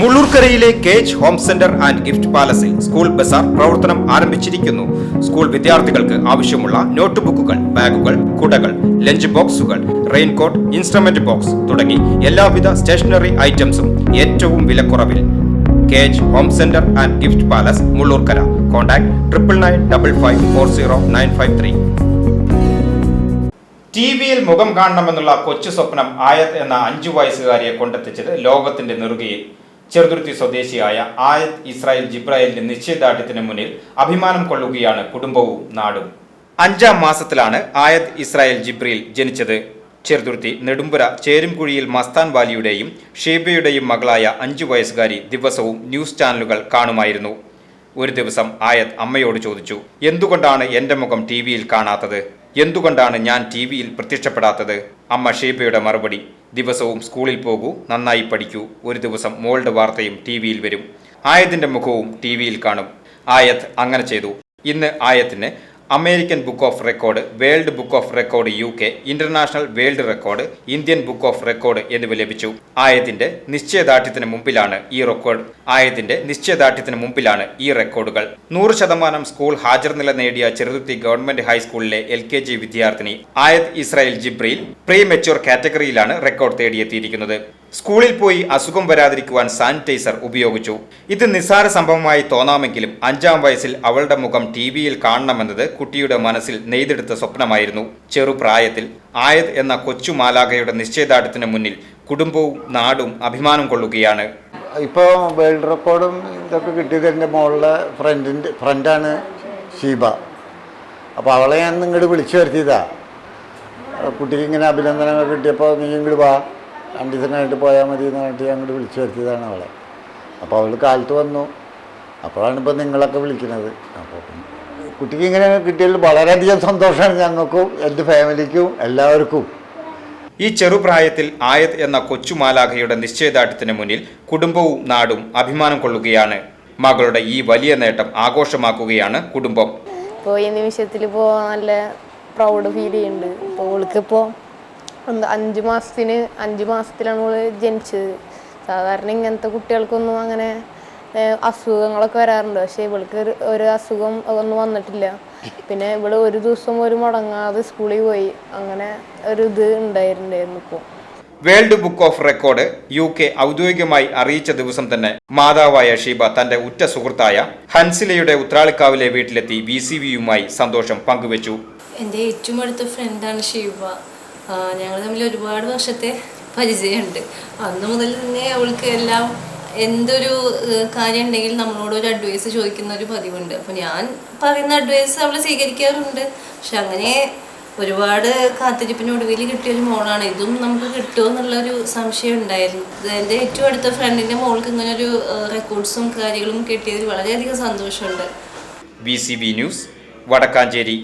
മുള്ളൂർക്കരയിലെ cage home centre and gift പാലസിൽ school ബസാർ പ്രവർത്തനം ആരംഭിച്ചിരിക്കുന്നു. സ്കൂൾ വിദ്യാർത്ഥികൾക്ക് ആവശ്യമുള്ള നോട്ട് ബുക്കുകൾ, ബാഗുകൾ, കുടകൾ, ലഞ്ച് ബോക്സുകൾ, റെയിൻകോട്ട്, ഇൻസ്ട്രുമെന്റ് ബോക്സ് തുടങ്ങി എല്ലാവിധ സ്റ്റേഷനറി ഐറ്റംസും ഏറ്റവും വിലക്കുറവിൽ. Cage home centre and gift palace, Mullurkara. Contact 9955540953. ടിവിയിൽ മുഖം കാണണമെന്നുള്ള കൊച്ചു സ്വപ്നം ആയത് എന്ന 5 വയസ്സുകാരിയെ കൊണ്ടെത്തിച്ചത് ലോകത്തിന്റെ നെറുകയിൽ. ചെറുതുരുത്തി സ്വദേശിയായ ആയത് ഇസ്രായേൽ ജിബ്രായിലിന്റെ നിശ്ചയദാർഢ്യത്തിന് മുന്നിൽ അഭിമാനം കൊള്ളുകയാണ് കുടുംബവും നാടും. 5ാം മാസത്തിലാണ് ആയത് ഇസ്രായേൽ ജിബ്രീൽ ജനിച്ചത്. ചെറുതുരുത്തി നെടുമ്പുര ചേരുംകുഴിയിൽ മസ്താൻ വാലിയുടെയും ഷീബയുടെയും മകളായ 5 വയസ്സുകാരി ദിവസവും ന്യൂസ് ചാനലുകൾ കാണുമായിരുന്നു. ഒരു ദിവസം ആയത് അമ്മയോട് ചോദിച്ചു, എന്തുകൊണ്ടാണ് എന്റെ മുഖം ടിവിയിൽ കാണാത്തത്? എന്തുകൊണ്ടാണ് ഞാൻ ടിവിയിൽ പ്രത്യക്ഷപ്പെടാത്തത്? അമ്മ ഷീബയുടെ മറുപടി, ദിവസവും സ്കൂളിൽ പോകൂ, നന്നായി പഠിക്കൂ, ഒരു ദിവസം മോളുടെ വാർത്തയും ടിവിയിൽ വരും, ആയതിന്റെ മുഖവും ടിവിയിൽ കാണും. ആയത് അങ്ങനെ ചെയ്തു. ഇന്ന് ആയത്തിന് American book of record, world book of record UK, international world record, Indian book of record എന്നിവ ലഭിച്ചു. ആയതിന്റെ നിശ്ചയദാർഢ്യത്തിന് മുമ്പിലാണ് ഈ റെക്കോർഡുകൾ. 100% സ്കൂൾ ഹാജർ നില നേടിയ ചെറുതുരുത്തി ഗവൺമെന്റ് ഹൈസ്കൂളിലെ LKG വിദ്യാർത്ഥിനി ആയത് ഇസ്രായേൽ ജിബ്രീൽ പ്രീ മെച്യൂർ കാറ്റഗറിയിലാണ് റെക്കോർഡ് തേടിയെത്തിയിരിക്കുന്നത്. സ്കൂളിൽ പോയി അസുഖം വരാതിരിക്കുവാൻ സാനിറ്റൈസർ ഉപയോഗിച്ചു. ഇത് നിസ്സാര സംഭവമായി തോന്നാമെങ്കിലും 5ാം വയസ്സിൽ അവളുടെ മുഖം ടിവിയിൽ കാണണമെന്നത് കുട്ടിയുടെ മനസ്സിൽ നെയ്തെടുത്ത സ്വപ്നമായിരുന്നു. ചെറുപ്രായത്തിൽ ആയത് എന്ന കൊച്ചു മാലാഖയുടെ നിശ്ചയദാർഢ്യത്തിന് മുന്നിൽ കുടുംബവും നാടും അഭിമാനം കൊള്ളുകയാണ്. ഇപ്പോൾ വേൾഡ് റെക്കോർഡും ഇതൊക്കെ കിട്ടിയത് എൻ്റെ മോളുടെ ഫ്രണ്ടാണ് ഷീബ. അപ്പോൾ അവളെ ഞാൻ ഇങ്ങോട്ട് വിളിച്ചു വരുത്തിയതാ. കുട്ടിക്ക് ഇങ്ങനെ അഭിനന്ദനങ്ങൾ കിട്ടിയപ്പോൾ നീ ഇങ്ങോട്ട് വാ, 2 ദിവസം കഴിഞ്ഞിട്ട് പോയാൽ മതി എന്ന് പറഞ്ഞിട്ട് ഞാൻ അങ്ങോട്ട് വിളിച്ചു വരുത്തിയതാണ് അവളെ. അപ്പോൾ അവൾ കാലത്ത് വന്നു. അപ്പോഴാണ് ഇപ്പോൾ നിങ്ങളൊക്കെ വിളിക്കുന്നത്. അപ്പോൾ കുട്ടിക്ക് ഇങ്ങനെ കിട്ടിയതിൽ വളരെയധികം സന്തോഷമാണ് ഞങ്ങൾക്കും എൻ്റെ ഫാമിലിക്കും എല്ലാവർക്കും. ഈ ചെറുപ്രായത്തിൽ ആയത് എന്ന കൊച്ചുമാലാഖയുടെ നിശ്ചയദാർഢ്യത്തിന് മുന്നിൽ കുടുംബവും നാടും അഭിമാനം കൊള്ളുകയാണ്. മകളുടെ ഈ വലിയ നേട്ടം ആഘോഷമാക്കുകയാണ് കുടുംബം. ഇപ്പോൾ ഈ നിമിഷത്തിൽ ഇപ്പോൾ നല്ല പ്രൗഡ് ഫീൽ ചെയ്യുന്നുണ്ട്. ഇപ്പോൾ അവൾക്കിപ്പോൾ 5 മാസത്തിലാണ് അവൾ ജനിച്ചത്. സാധാരണ ഇങ്ങനത്തെ കുട്ടികൾക്കൊന്നും അങ്ങനെ അസുഖങ്ങളൊക്കെ വരാറുണ്ട്. പക്ഷേ ഇവൾക്ക് ഒരു അസുഖം ഒന്നും വന്നിട്ടില്ല. പിന്നെ ഇവള് ഒരു ദിവസം മുടങ്ങാതെ സ്കൂളിൽ പോയി. അങ്ങനെ ഒരു ഇത് ഉണ്ടായിരുന്നു. ഇപ്പോൾ world book of record UK ഔദ്യോഗികമായി അറിയിച്ച ദിവസം തന്നെ മാതാവായ ഷീബ തന്റെ ഉറ്റ സുഹൃത്തായ ഹൻസിലയുടെ ഉത്രാളിക്കാവിലെ വീട്ടിലെത്തി VCVയുമായി സന്തോഷം പങ്കുവച്ചു. എൻ്റെ ഏറ്റവും അടുത്ത ഫ്രണ്ടാണ് ഷീബ. ഞങ്ങൾ തമ്മിൽ ഒരുപാട് വർഷത്തെ പരിചയമുണ്ട്. അന്ന് മുതൽ തന്നെ അവൾക്ക് എല്ലാം എന്തൊരു കാര്യം ഉണ്ടെങ്കിൽ നമ്മളോടൊരു അഡ്വൈസ് ചോദിക്കുന്ന ഒരു പതിവുണ്ട്. അപ്പോൾ ഞാൻ പറയുന്ന അഡ്വൈസ് അവൾ സ്വീകരിക്കാറുണ്ട്. പക്ഷെ അങ്ങനെ ഒരുപാട് കാത്തിരിപ്പിനൊടുവിൽ കിട്ടിയൊരു മോളാണ്. ഇതും നമുക്ക് കിട്ടുമോ എന്നുള്ളൊരു സംശയം ഉണ്ടായിരുന്നു. എൻ്റെ ഏറ്റവും അടുത്ത ഫ്രണ്ടിൻ്റെ മോൾക്ക് ഇങ്ങനൊരു റെക്കോർഡ്സും കാര്യങ്ങളും കിട്ടിയതിൽ വളരെയധികം സന്തോഷമുണ്ട്. VCV news, Vadakkanchery.